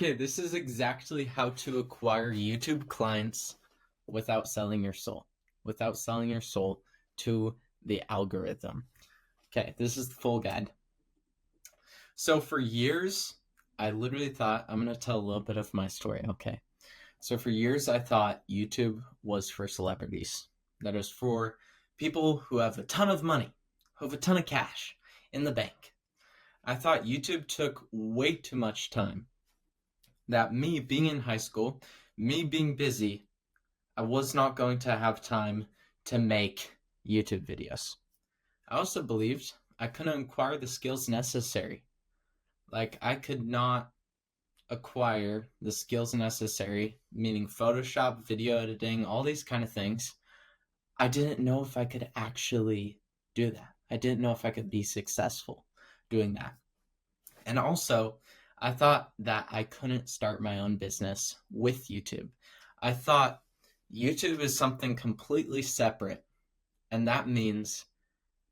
Okay, this is exactly how to acquire YouTube clients without selling your soul. Without selling your soul to the algorithm. Okay, this is the full guide. So for years, I literally thought, I'm going to tell a little bit of my story, okay? So for years, I thought YouTube was for celebrities. That is for people who have a ton of money, who have a ton of cash in the bank. I thought YouTube took way too much time. That me being in high school, me being busy, I was not going to have time to make YouTube videos. I also believed I couldn't acquire the skills necessary. Like, I could not acquire the skills necessary, meaning Photoshop, video editing, all these kind of things. I didn't know if I could actually do that. I didn't know if I could be successful doing that. And also, I thought that I couldn't start my own business with YouTube. I thought YouTube is something completely separate, and that means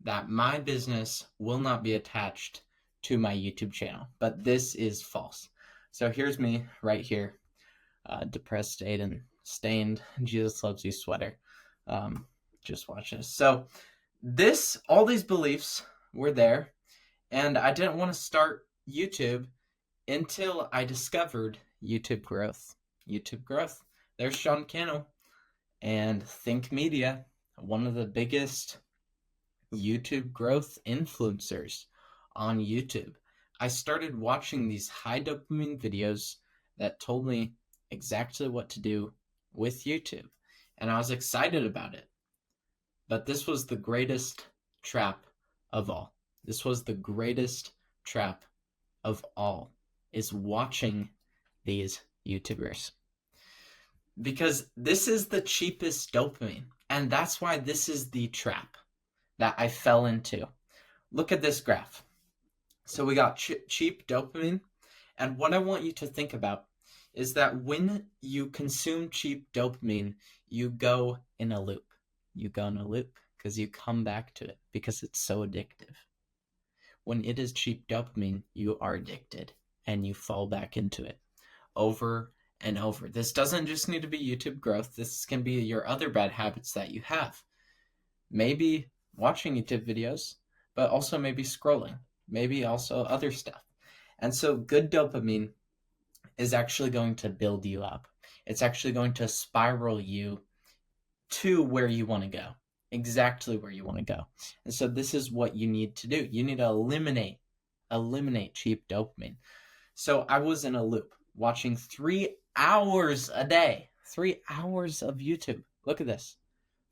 that my business will not be attached to my YouTube channel. But this is false. So here's me right here, depressed, Aiden, stained, Jesus loves you sweater. Just watch this. So all these beliefs were there, and I didn't want to start YouTube until I discovered YouTube Growth. YouTube Growth. There's Sean Cannell and Think Media, one of the biggest YouTube growth influencers on YouTube. I started watching these high dopamine videos that told me exactly what to do with YouTube, and I was excited about it. But this was the greatest trap of all. This was the greatest trap of all, is watching these YouTubers. Because this is the cheapest dopamine, and that's why this is the trap that I fell into. Look at this graph. So we got cheap dopamine, and what I want you to think about is that when you consume cheap dopamine, you go in a loop. You go in a loop because you come back to it because it's so addictive. When it is cheap dopamine, you are addicted and you fall back into it over and over. This doesn't just need to be YouTube growth. This can be your other bad habits that you have. Maybe watching YouTube videos, but also maybe scrolling, maybe also other stuff. And so good dopamine is actually going to build you up. It's actually going to spiral you to where you want to go, exactly where you want to go. And so this is what you need to do. You need to eliminate cheap dopamine. So I was in a loop watching 3 hours a day, 3 hours of YouTube. Look at this.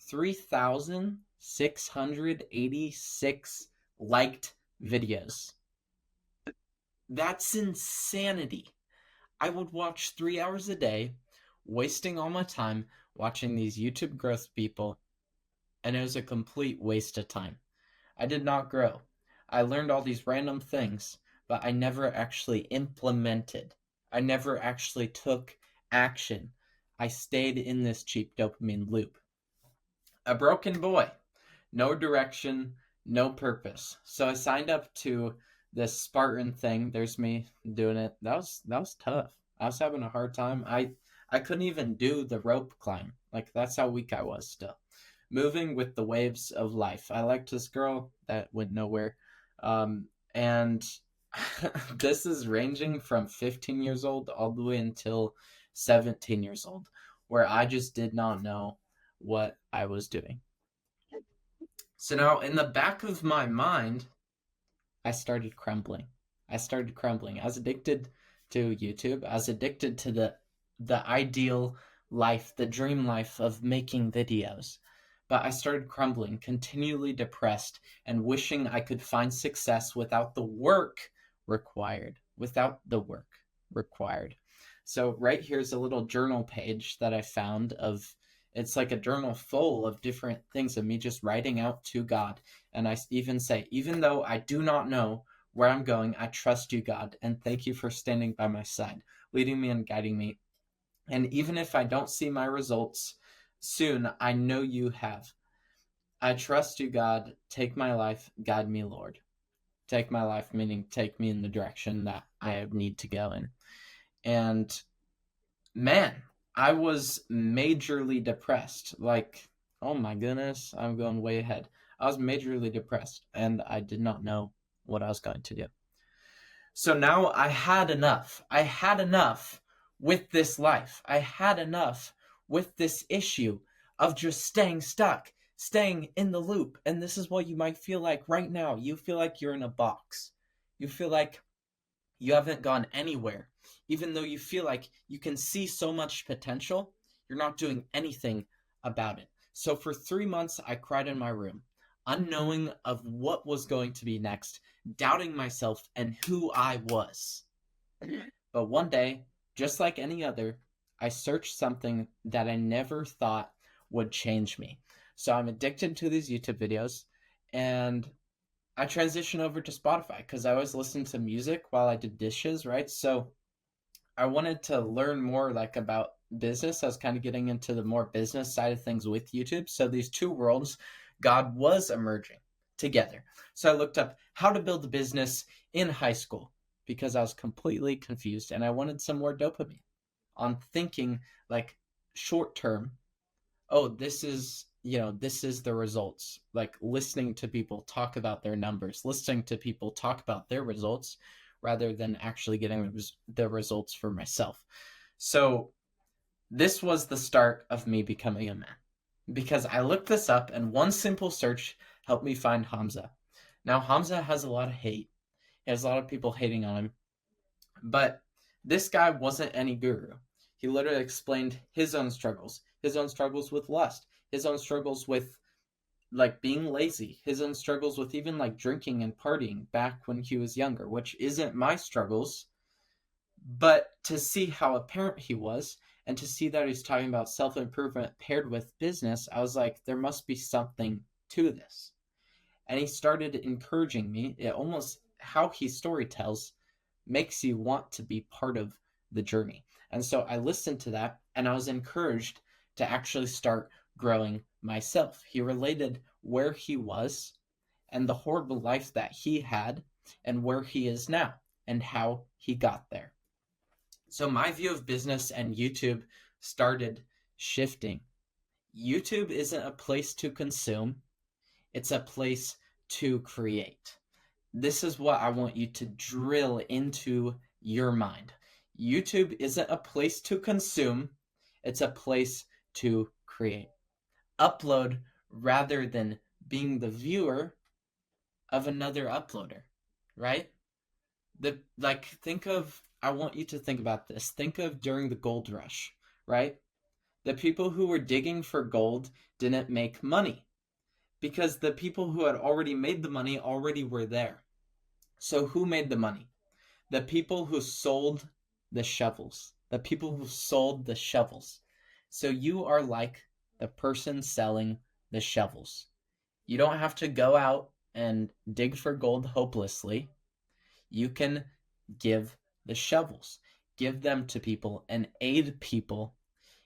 3,686 liked videos. That's insanity. I would watch 3 hours a day, wasting all my time watching these YouTube growth people, and it was a complete waste of time. I did not grow. I learned all these random things, but I never actually implemented. I never actually took action. I stayed in this cheap dopamine loop. A broken boy. No direction, no purpose. So I signed up to this Spartan thing. There's me doing it. That was tough. I was having a hard time. I couldn't even do the rope climb. Like, that's how weak I was still. Moving with the waves of life. I liked this girl that went nowhere. And this is ranging from 15 years old all the way until 17 years old, where I just did not know what I was doing. So now in the back of my mind, I started crumbling. I was addicted to YouTube. I was addicted to the ideal life, the dream life of making videos. But I started crumbling, continually depressed, and wishing I could find success without the work required. So right here's a little journal page that I found of, it's like a journal full of different things of me just writing out to God. And I even say, even though I do not know where I'm going, I trust you, God, and thank you for standing by my side, leading me and guiding me. And even if I don't see my results soon, I know you have. I trust you, God. Take my life, guide me, Lord. Take my life, meaning take me in the direction that I need to go in. And man, I was majorly depressed. Like, oh my goodness, I'm going way ahead. I was majorly depressed and I did not know what I was going to do. So now I had enough. I had enough with this life. I had enough with this issue of just staying stuck, staying in the loop. And this is what you might feel like right now. You feel like you're in a box. You feel like you haven't gone anywhere. Even though you feel like you can see so much potential, you're not doing anything about it. So for 3 months, I cried in my room, unknowing of what was going to be next, doubting myself and who I was. But one day, just like any other, I searched something that I never thought would change me. So I'm addicted to these YouTube videos, and I transitioned over to Spotify because I always listened to music while I did dishes, right? So I wanted to learn more like about business. I was kind of getting into the more business side of things with YouTube. So these two worlds, God was emerging together. So I looked up how to build a business in high school because I was completely confused and I wanted some more dopamine on thinking like short term. Oh, this is the results. Like listening to people talk about their numbers, listening to people talk about their results rather than actually getting the results for myself. So this was the start of me becoming a man because I looked this up and one simple search helped me find Hamza. Now, Hamza has a lot of hate. He has a lot of people hating on him. But this guy wasn't any guru. He literally explained his own struggles with lust, his own struggles with like being lazy, his own struggles with even like drinking and partying back when he was younger, which isn't my struggles. But to see how apparent he was and to see that he's talking about self-improvement paired with business, I was like, there must be something to this. And he started encouraging me. It almost, how he story tells makes you want to be part of the journey. And so I listened to that and I was encouraged to actually start growing myself. He related where he was and the horrible life that he had and where he is now and how he got there. So my view of business and YouTube started shifting. YouTube isn't a place to consume, it's a place to create. This is what I want you to drill into your mind. YouTube isn't a place to consume, it's a place to create. Upload rather than being the viewer of another uploader, right? I want you to think about this. Think of during the gold rush, right? The people who were digging for gold didn't make money because the people who had already made the money already were there. So who made the money? The people who sold the shovels. The people who sold the shovels. So you are like the person selling the shovels. You don't have to go out and dig for gold hopelessly. You can give the shovels, give them to people, and aid people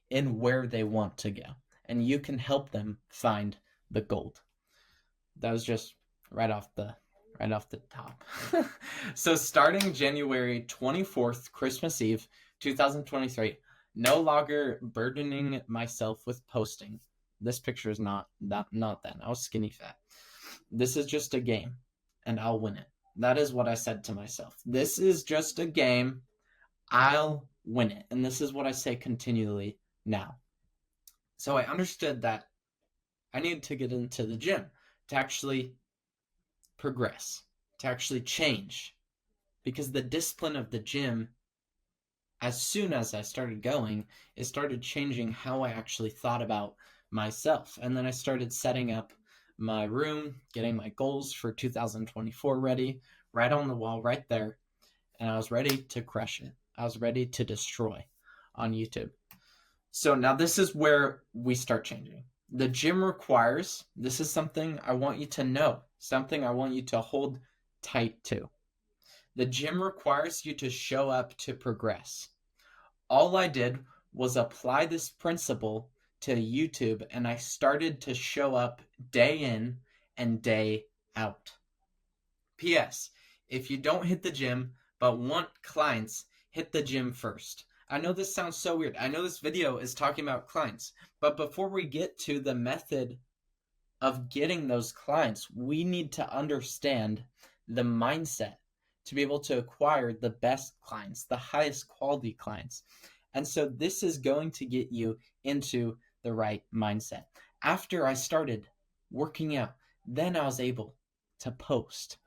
in where they want to go. And you can help them find the gold. That was just right off the top. So starting January 24th, Christmas Eve, 2023, no longer burdening myself with posting. This picture is not that. I was skinny fat. This is just a game, and I'll win it. That is what I said to myself. This is just a game. I'll win it. And this is what I say continually now. So I understood that I needed to get into the gym to actually progress, to actually change. Because the discipline of the gym, as soon as I started going, it started changing how I actually thought about myself. And then I started setting up my room, getting my goals for 2024 ready, right on the wall, right there. And I was ready to crush it. I was ready to destroy on YouTube. So now this is where we start changing. The gym requires, this is something I want you to know, something I want you to hold tight to. The gym requires you to show up to progress. All I did was apply this principle to YouTube, and I started to show up day in and day out. P.S. If you don't hit the gym but want clients, hit the gym first. I know this sounds so weird. I know this video is talking about clients, but before we get to the method of getting those clients, we need to understand the mindset to be able to acquire the best clients, the highest quality clients. And so this is going to get you into the right mindset. After I started working out, then I was able to post.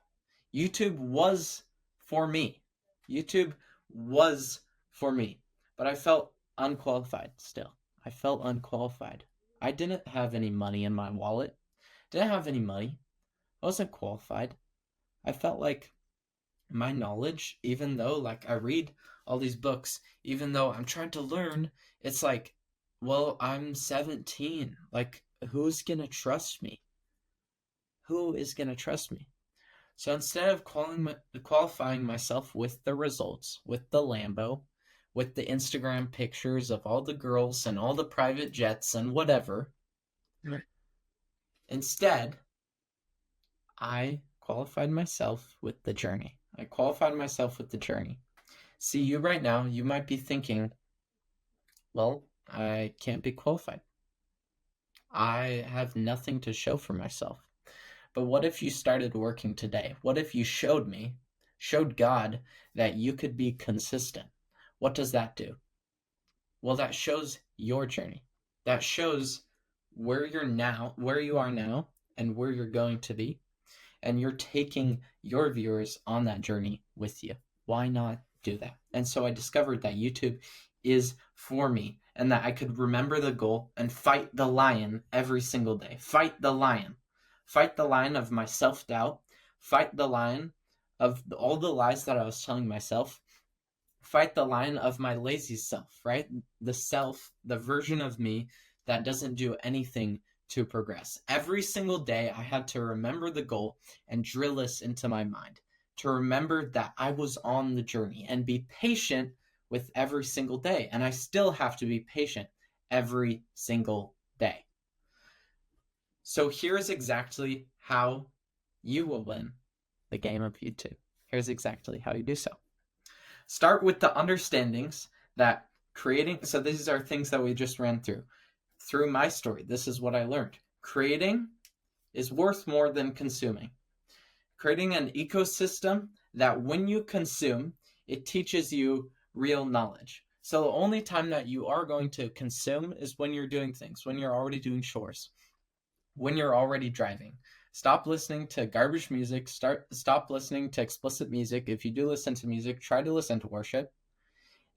YouTube was for me. YouTube was for me. But I felt unqualified still. I felt unqualified. I didn't have any money in my wallet. Didn't have any money. I wasn't qualified. I felt like my knowledge, even though like I read all these books, even though I'm trying to learn, it's like, well, I'm 17. Like, who's gonna trust me? Who is gonna trust me? So instead of qualifying myself with the results, with the Lambo, with the Instagram pictures of all the girls and all the private jets and whatever, instead, I qualified myself with the journey. I qualified myself with the journey. See, you right now, you might be thinking, well, I can't be qualified. I have nothing to show for myself. But what if you started working today? What if you showed God that you could be consistent? What does that do? Well, that shows your journey. That shows where you are now, and where you're going to be. And you're taking your viewers on that journey with you. Why not do that? And so I discovered that YouTube is for me, and that I could remember the goal and fight the lion every single day. Fight the lion. Fight the lion of my self-doubt. Fight the lion of all the lies that I was telling myself. Fight the lion of my lazy self, right? The version of me that doesn't do anything to progress. Every single day, I had to remember the goal and drill this into my mind, to remember that I was on the journey and be patient with every single day. And I still have to be patient every single day. So here's exactly how you will win the game of YouTube. Here's exactly how you do so. Start with the understandings that so these are things that we just ran through. Through my story, this is what I learned. Creating is worth more than consuming. Creating an ecosystem that when you consume, it teaches you real knowledge. So the only time that you are going to consume is when you're doing things, when you're already doing chores, when you're already driving. Stop listening to garbage music. Stop listening to explicit music. If you do listen to music, try to listen to worship.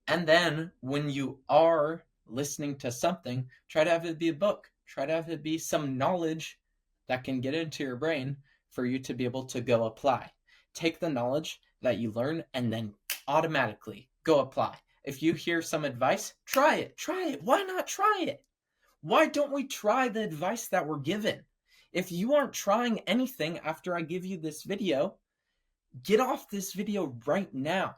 And then when you are listening to something, try to have it be a book. Try to have it be some knowledge that can get into your brain for you to be able to go apply. Take the knowledge that you learn and then automatically go apply. If you hear some advice, try it. Try it. Why not try it? Why don't we try the advice that we're given? If you aren't trying anything after I give you this video, get off this video right now.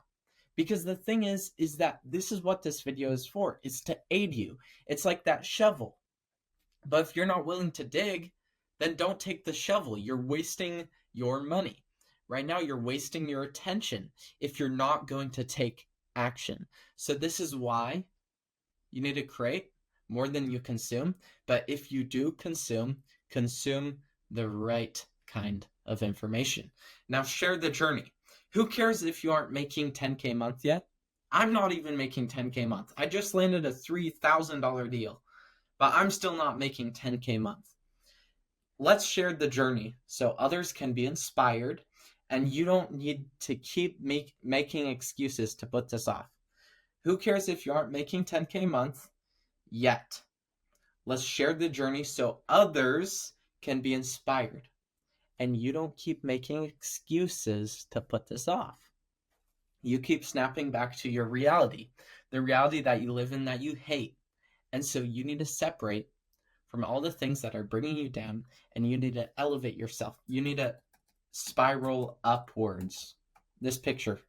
Because the thing is that this is what this video is for. It's to aid you. It's like that shovel. But if you're not willing to dig, then don't take the shovel. You're wasting your money. Right now, you're wasting your attention if you're not going to take action. So this is why you need to create more than you consume. But if you do consume the right kind of information. Now share the journey. Who cares if you aren't making 10K a month yet? I'm not even making 10K a month. I just landed a $3,000 deal, but I'm still not making 10K a month. Let's share the journey so others can be inspired, and you don't need to keep making excuses to put this off. Who cares if you aren't making 10K a month yet? Let's share the journey so others can be inspired, and you don't keep making excuses to put this off. You keep snapping back to your reality, the reality that you live in that you hate. And so you need to separate from all the things that are bringing you down, and you need to elevate yourself. You need to spiral upwards. This picture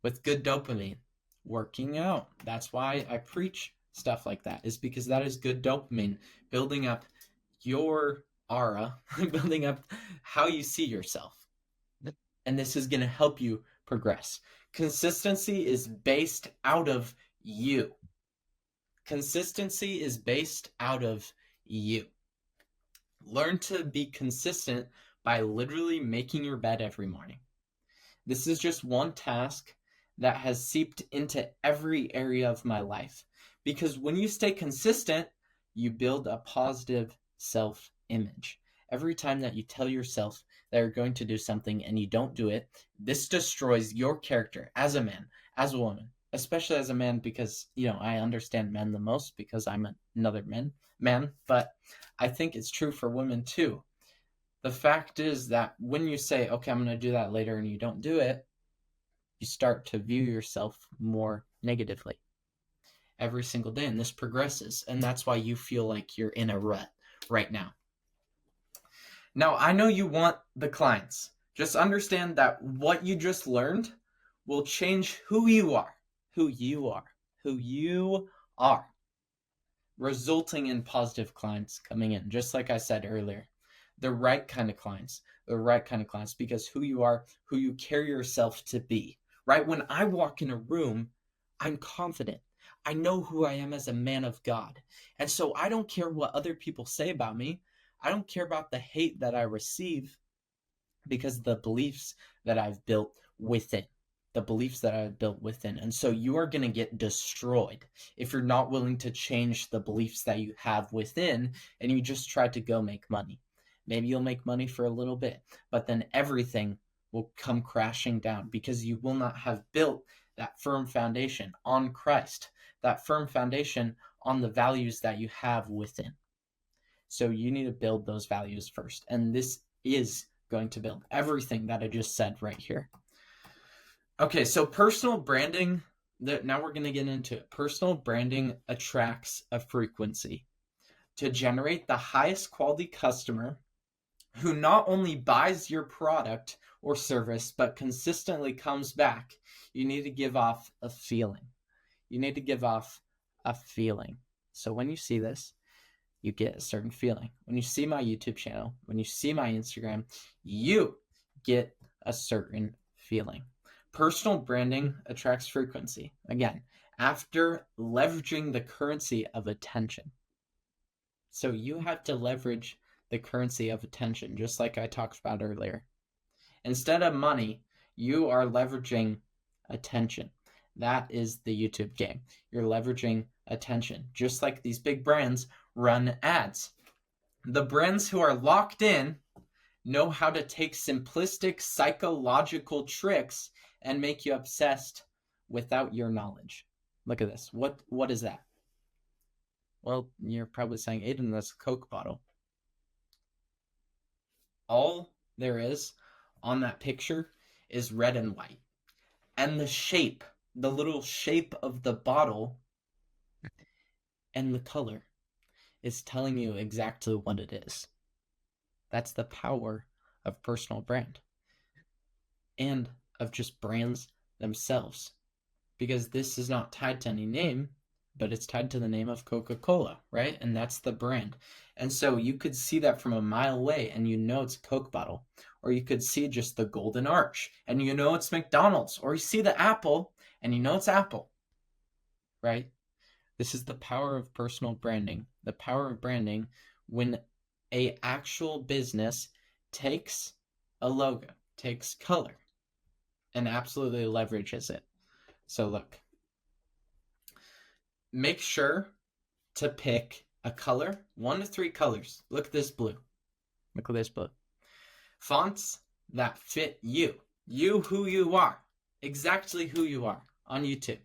with good dopamine, working out. That's why I preach stuff like that, is because that is good dopamine, building up your aura, building up how you see yourself. And this is going to help you progress. Consistency is based out of you. Consistency is based out of you. Learn to be consistent by literally making your bed every morning. This is just one task that has seeped into every area of my life. Because when you stay consistent, you build a positive self-image. Every time that you tell yourself that you're going to do something and you don't do it, this destroys your character as a man, as a woman, especially as a man, because, I understand men the most because I'm another man, but I think it's true for women too. The fact is that when you say, okay, I'm going to do that later, and you don't do it, you start to view yourself more negatively every single day, and this progresses, and that's why you feel like you're in a rut right now. Now, I know you want the clients. Just understand that what you just learned will change who you are, resulting in positive clients coming in, just like I said earlier. The right kind of clients, because who you are, who you carry yourself to be, right? When I walk in a room, I'm confident. I know who I am as a man of God. And so I don't care what other people say about me. I don't care about the hate that I receive, because the beliefs that I've built within. And so you are going to get destroyed if you're not willing to change the beliefs that you have within and you just try to go make money. Maybe you'll make money for a little bit, but then everything will come crashing down because you will not have built that firm foundation on Christ, that firm foundation on the values that you have within. So you need to build those values first. And this is going to build everything that I just said right here. Okay, so personal branding, now we're going to get into it. Personal branding attracts a frequency. To generate the highest quality customer who not only buys your product or service, but consistently comes back, you need to give off a feeling. So when you see this, you get a certain feeling. When you see my YouTube channel, when you see my Instagram, you get a certain feeling. Personal branding attracts frequency. Again, after leveraging the currency of attention. So you have to leverage the currency of attention, just like I talked about earlier. Instead of money, you are leveraging attention. That is the YouTube game. You're leveraging attention, just like these big brands run ads. The brands who are locked in know how to take simplistic psychological tricks and make you obsessed without your knowledge. Look at this. What is that? Well, you're probably saying, Aiden, that's a Coke bottle. All there is on that picture is red and white. And the little shape of the bottle and the color is telling you exactly what it is. That's the power of personal brand and of just brands themselves, because this is not tied to any name, but it's tied to the name of Coca-Cola, right? And that's the brand. And so you could see that from a mile away and it's a Coke bottle, or you could see just the golden arch and it's McDonald's, or you see the apple and it's Apple, right? This is the power of personal branding. The power of branding when a actual business takes a logo, takes color, and absolutely leverages it. So look, make sure to pick a color, 1 to 3 colors. Look at this blue. Fonts that fit you who you are, exactly who you are on YouTube.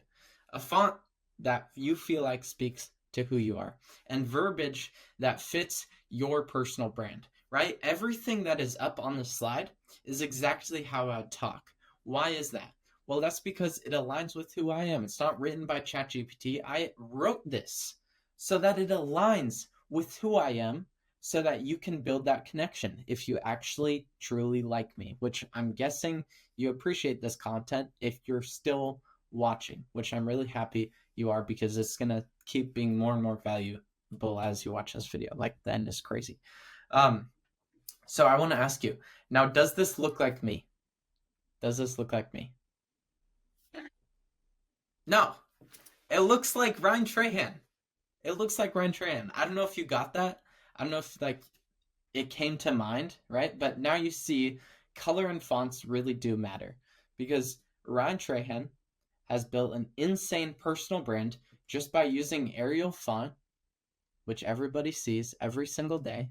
A font that you feel like speaks to who you are, and verbiage that fits your personal brand, right? Everything that is up on the slide is exactly how I talk. Why is that? Well, that's because it aligns with who I am. It's not written by ChatGPT. I wrote this so that it aligns with who I am, so that you can build that connection if you actually truly like me, which I'm guessing you appreciate this content if you're still watching, which I'm really happy you are, because it's going to keep being more and more valuable as you watch this video. Like, the end is crazy. So I want to ask you, now, does this look like me? No, it looks like Ryan Trahan. It looks like Ryan Trahan. I don't know if you got that. I don't know if like it came to mind, right? But now you see color and fonts really do matter because Ryan Trahan has built an insane personal brand just by using Arial font, which everybody sees every single day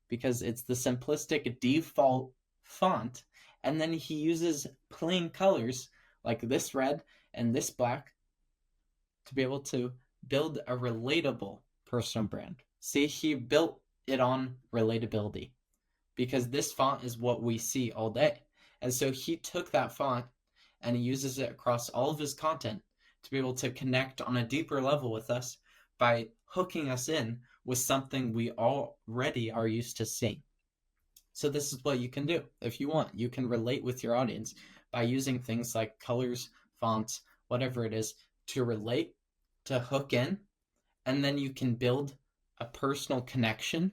because it's the simplistic default font. And then he uses plain colors like this red and this black to be able to build a relatable personal brand. See, he built it on relatability because this font is what we see all day. And so he took that font and he uses it across all of his content to be able to connect on a deeper level with us by hooking us in with something we already are used to seeing. So this is what you can do if you want. You can relate with your audience by using things like colors, fonts, whatever it is, to relate, to hook in, and then you can build a personal connection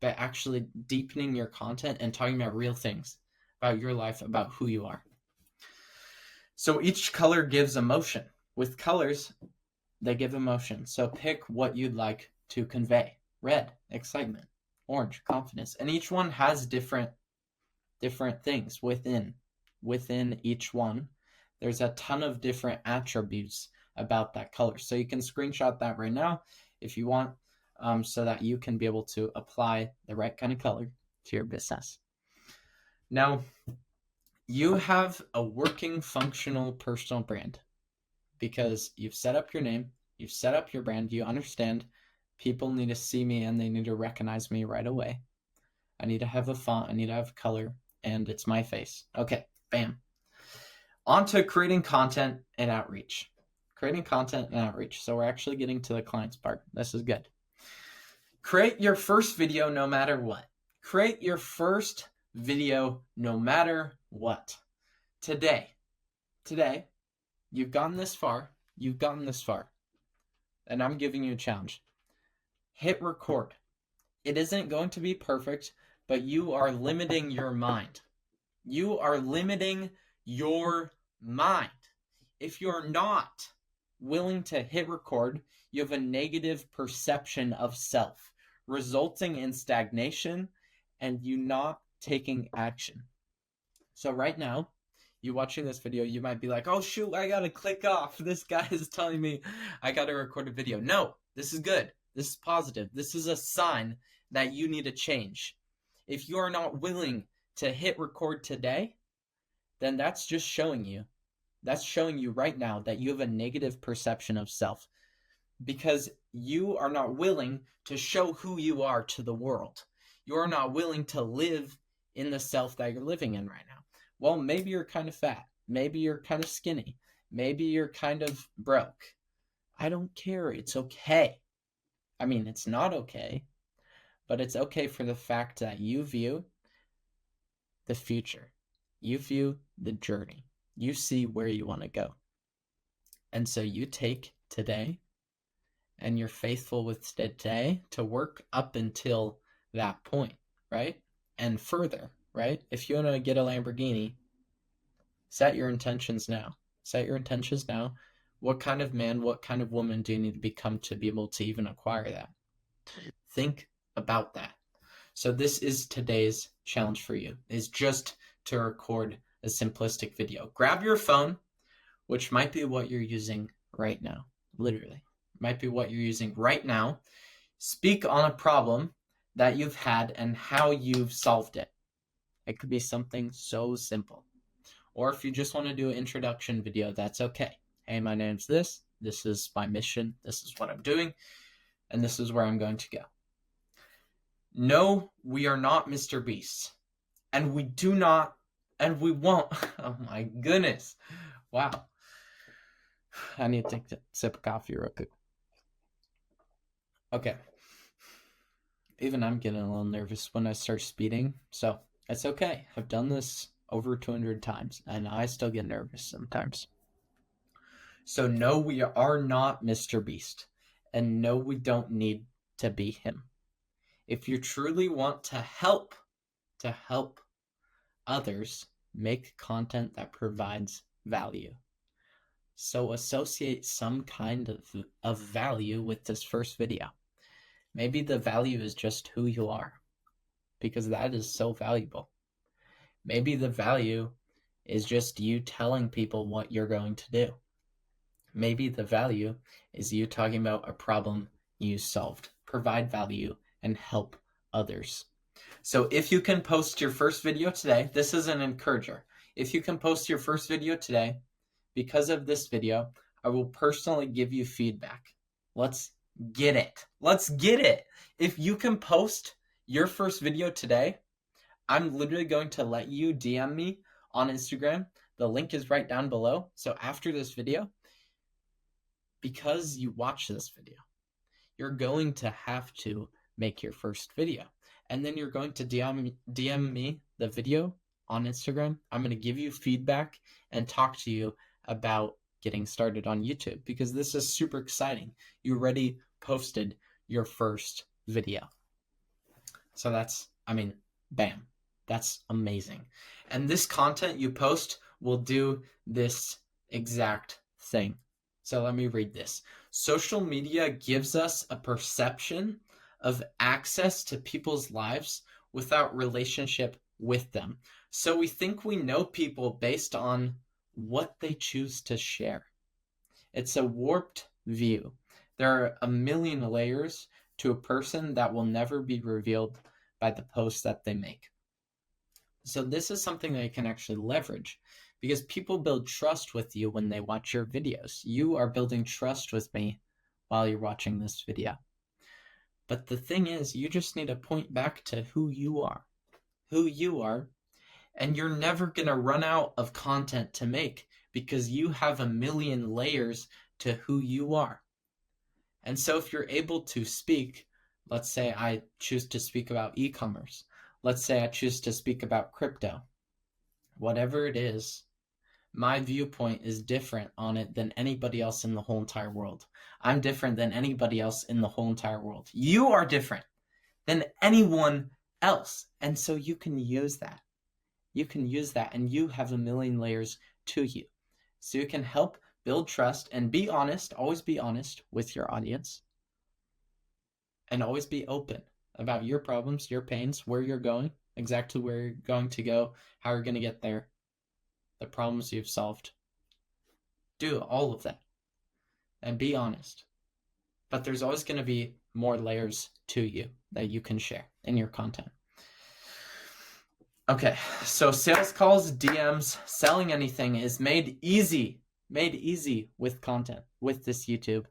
by actually deepening your content and talking about real things about your life, about who you are. So each color gives emotion. With colors, they give emotion. So pick what you'd like to convey. Red, excitement. Orange, confidence. And each one has different things within each one. There's a ton of different attributes about that color. So you can screenshot that right now if you want, so that you can be able to apply the right kind of color to your business. Now, you have a working, functional personal brand because you've set up your name, you've set up your brand, you understand people need to see me and they need to recognize me right away. I need to have a font, I need to have color, and it's my face. Okay, bam. On to creating content and outreach. Creating content and outreach. So we're actually getting to the clients part. This is good. Create your first video no matter what. Create your first video no matter what. Today, you've gotten this far. And I'm giving you a challenge. Hit record. It isn't going to be perfect, but you are limiting your mind. You are limiting your mind. If you're not willing to hit record, you have a negative perception of self, resulting in stagnation and you not taking action. So right now, you watching this video, you might be like, oh shoot, I gotta click off. This guy is telling me I gotta record a video. No, this is good. This is positive. This is a sign that you need to change. If you are not willing to hit record today, then that's just showing you. That's showing you right now that you have a negative perception of self because you are not willing to show who you are to the world. You are not willing to live in the self that you're living in right now. Well, maybe you're kind of fat. Maybe you're kind of skinny. Maybe you're kind of broke. I don't care. It's okay. I mean, it's not okay, but it's okay for the fact that you view the future. You view the journey. You see where you want to go. And so you take today and you're faithful with today to work up until that point, right? And further, right? If you want to get a Lamborghini, set your intentions now. Set your intentions now. What kind of man, what kind of woman do you need to become to be able to even acquire that? Think about that. So this is today's challenge for you, is just to record a simplistic video. Grab your phone, which might be what you're using right now, literally. Might be what you're using right now. Speak on a problem that you've had and how you've solved it. It could be something so simple. Or if you just want to do an introduction video, that's okay. Hey, my name's this. This is my mission. This is what I'm doing. And this is where I'm going to go. No, we are not Mr. Beast. And we do not, and we won't. Oh my goodness. Wow. I need to take a sip of coffee real quick. Okay. Even I'm getting a little nervous when I start speeding. So it's okay. I've done this over 200 times and I still get nervous sometimes. So no, we are not Mr. Beast. And no, we don't need to be him. If you truly want to help others make content that provides value, So associate some kind of value with this first video. Maybe the value is just who you are, because that is so valuable. Maybe the value is just you telling people what you're going to do. Maybe the value is you talking about a problem you solved. Provide value and help others. So if you can post your first video today, this is an encourager. If you can post your first video today, because of this video, I will personally give you feedback. Let's get it. Let's get it. If you can post your first video today, I'm literally going to let you DM me on Instagram. The link is right down below. So after this video, because you watch this video, you're going to have to make your first video. And then you're going to DM me the video on Instagram. I'm going to give you feedback and talk to you about getting started on YouTube, because this is super exciting. You already posted your first video. So that's, bam, that's amazing. And this content you post will do this exact thing. So let me read this. Social media gives us a perception of access to people's lives without relationship with them. So we think we know people based on what they choose to share. It's a warped view. There are a million layers to a person that will never be revealed by the posts that they make. So this is something that you can actually leverage, because people build trust with you when they watch your videos. You are building trust with me while you're watching this video. But the thing is, you just need to point back to who you are. And you're never going to run out of content to make, because you have a million layers to who you are. And so if you're able to speak, let's say I choose to speak about e-commerce. Let's say I choose to speak about crypto. Whatever it is, my viewpoint is different on it than anybody else in the whole entire world. I'm different than anybody else in the whole entire world. You are different than anyone else. And so you can use that. And you have a million layers to you. So you can help build trust and be honest, always be honest with your audience. And always be open about your problems, your pains, where you're going, exactly where you're going to go, how you're going to get there, the problems you've solved. Do all of that and be honest. But there's always going to be more layers to you that you can share in your content. Okay, so sales calls, DMs, selling anything is made easy with content, with this YouTube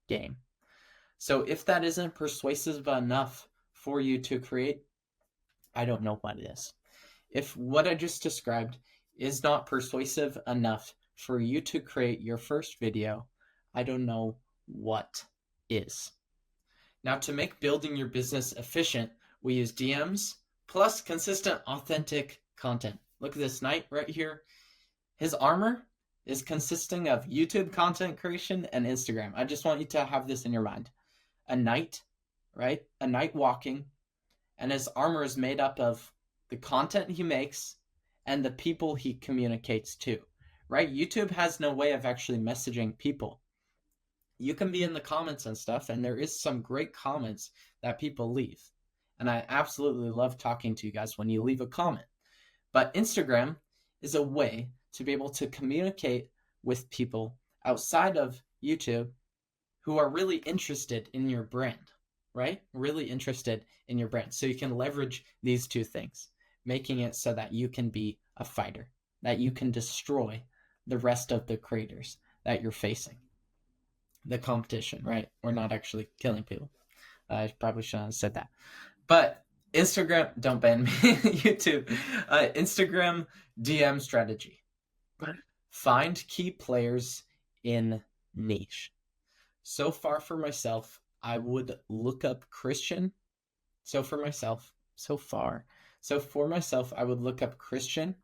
game. So if that isn't persuasive enough for you to create, I don't know what is. If what I just described is not persuasive enough for you to create your first video, I don't know what is. Now, to make building your business efficient, we use DMs plus consistent, authentic content. Look at this knight right here. His armor is consisting of YouTube content creation and Instagram. I just want you to have this in your mind. A knight, right? A knight walking, and his armor is made up of the content he makes and the people he communicates to, right? YouTube has no way of actually messaging people. You can be in the comments and stuff, and there is some great comments that people leave. And I absolutely love talking to you guys when you leave a comment. But Instagram is a way to be able to communicate with people outside of YouTube who are really interested in your brand, right? Really interested in your brand. So you can leverage these two things, making it so that you can be a fighter, that you can destroy the rest of the creators that you're facing. The competition, right? We're not actually killing people. I probably shouldn't have said that. But Instagram, don't ban me, YouTube. Instagram DM strategy. Find key players in niche. So far for myself, I would look up Christian. So for myself, I would look up Christian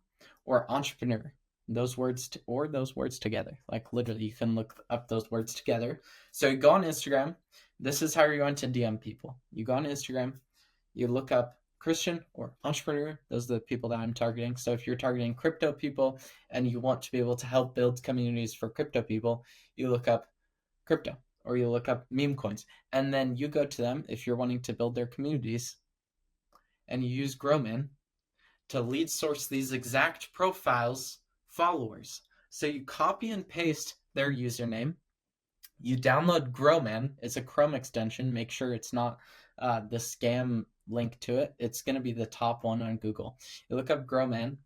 or entrepreneur. Those words together. Like literally, you can look up those words together. So you go on Instagram. This is how you're going to DM people. You go on Instagram. You look up Christian or entrepreneur, those are the people that I'm targeting. So if you're targeting crypto people and you want to be able to help build communities for crypto people, you look up crypto or you look up meme coins, and then you go to them if you're wanting to build their communities, and you use Growman to lead source these exact profiles followers. So you copy and paste their username. You download Growman. It's a Chrome extension. Make sure it's not the scam link to it. It's going to be the top one on Google. You look up Growman.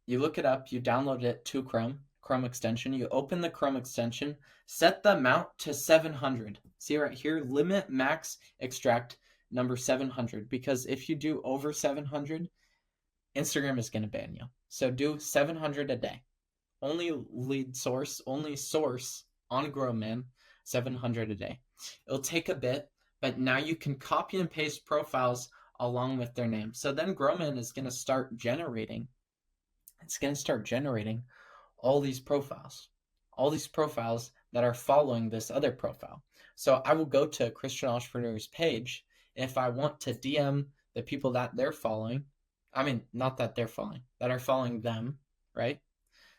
You look it up. You download it to Chrome extension. You open the Chrome extension. Set the amount to 700. See right here, limit max extract number 700. Because if you do over 700, Instagram is going to ban you. So do 700 a day. Only source on Growman, 700 a day. It'll take a bit, but now you can copy and paste profiles along with their name. So then Growman is going to start generating. It's going to start generating all these profiles that are following this other profile. So I will go to Christian Entrepreneur's page. If I want to DM the people that they're following, not that they're following, that are following them, right?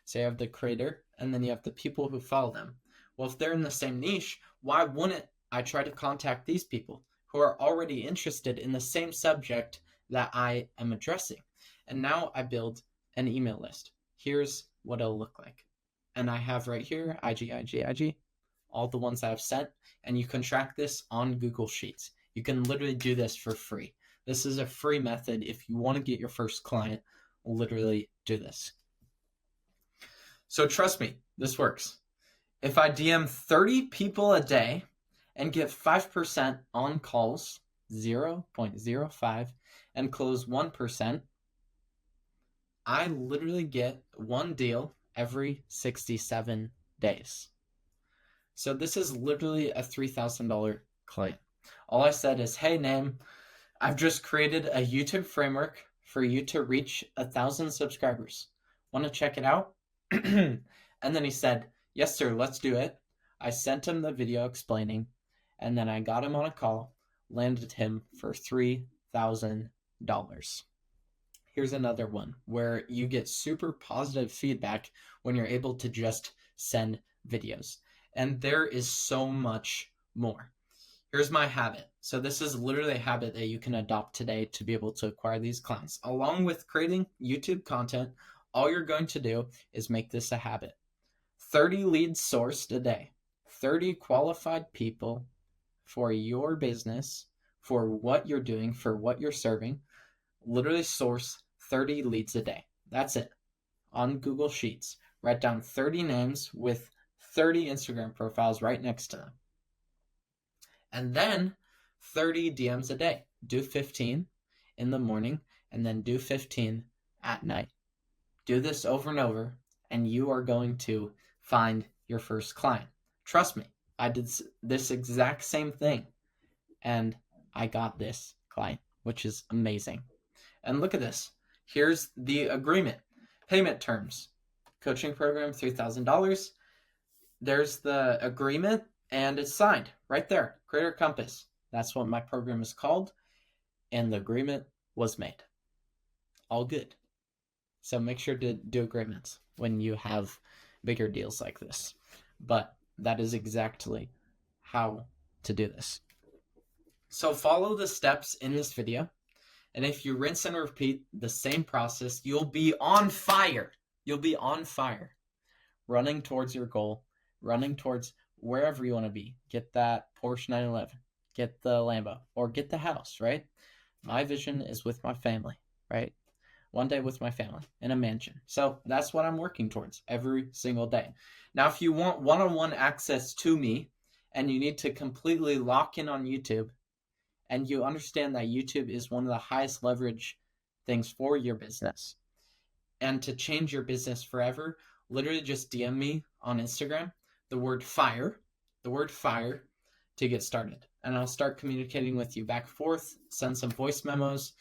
So you have the creator, and then you have the people who follow them. Well, if they're in the same niche, why wouldn't I try to contact these people who are already interested in the same subject that I am addressing? And now I build an email list. Here's what it'll look like. And I have right here, IG, all the ones I've sent, and you can track this on Google Sheets. You can literally do this for free. This is a free method. If you want to get your first client, literally do this. So trust me, this works. If I DM 30 people a day and get 5% on calls, 0.05, and close 1%, I literally get one deal every 67 days. So this is literally a $3,000 client. All I said is, hey, name, I've just created a YouTube framework for you to reach 1,000 subscribers. Want to check it out? And then he said, yes, sir, let's do it. I sent him the video explaining, and then I got him on a call, landed him for $3,000. Here's another one where you get super positive feedback when you're able to just send videos. And there is so much more. Here's my habit. So this is literally a habit that you can adopt today to be able to acquire these clients. Along with creating YouTube content, all you're going to do is make this a habit. 30 leads sourced a day. 30 qualified people for your business, for what you're doing, for what you're serving. Literally source 30 leads a day. That's it. On Google Sheets. Write down 30 names with 30 Instagram profiles right next to them. And then 30 DMs a day. Do 15 in the morning and then do 15 at night. Do this over and over, and you are going to find your first client. Trust me, I did this exact same thing, and I got this client, which is amazing. And look at this. Here's the agreement. Payment terms. Coaching program, $3,000. There's the agreement, and it's signed right there. Creator Compass. That's what my program is called, and the agreement was made. All good. So make sure to do agreements when you have bigger deals like this. But that is exactly how to do this. So follow the steps in this video. And if you rinse and repeat the same process, you'll be on fire. You'll be on fire. Running towards your goal. Running towards wherever you want to be. Get that Porsche 911. Get the Lambo. Or get the house, right? My vision is with my family, right? One day with my family in a mansion. So that's what I'm working towards every single day. Now, if you want one-on-one access to me and you need to completely lock in on YouTube and you understand that YouTube is one of the highest leverage things for your business and to change your business forever, literally just DM me on Instagram, the word fire, to get started. And I'll start communicating with you back and forth, send some voice memos.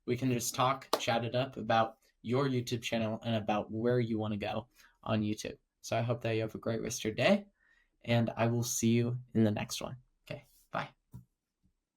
We can just talk, chat it up about your YouTube channel and about where you want to go on YouTube. So I hope that you have a great rest of your day, and I will see you in the next one.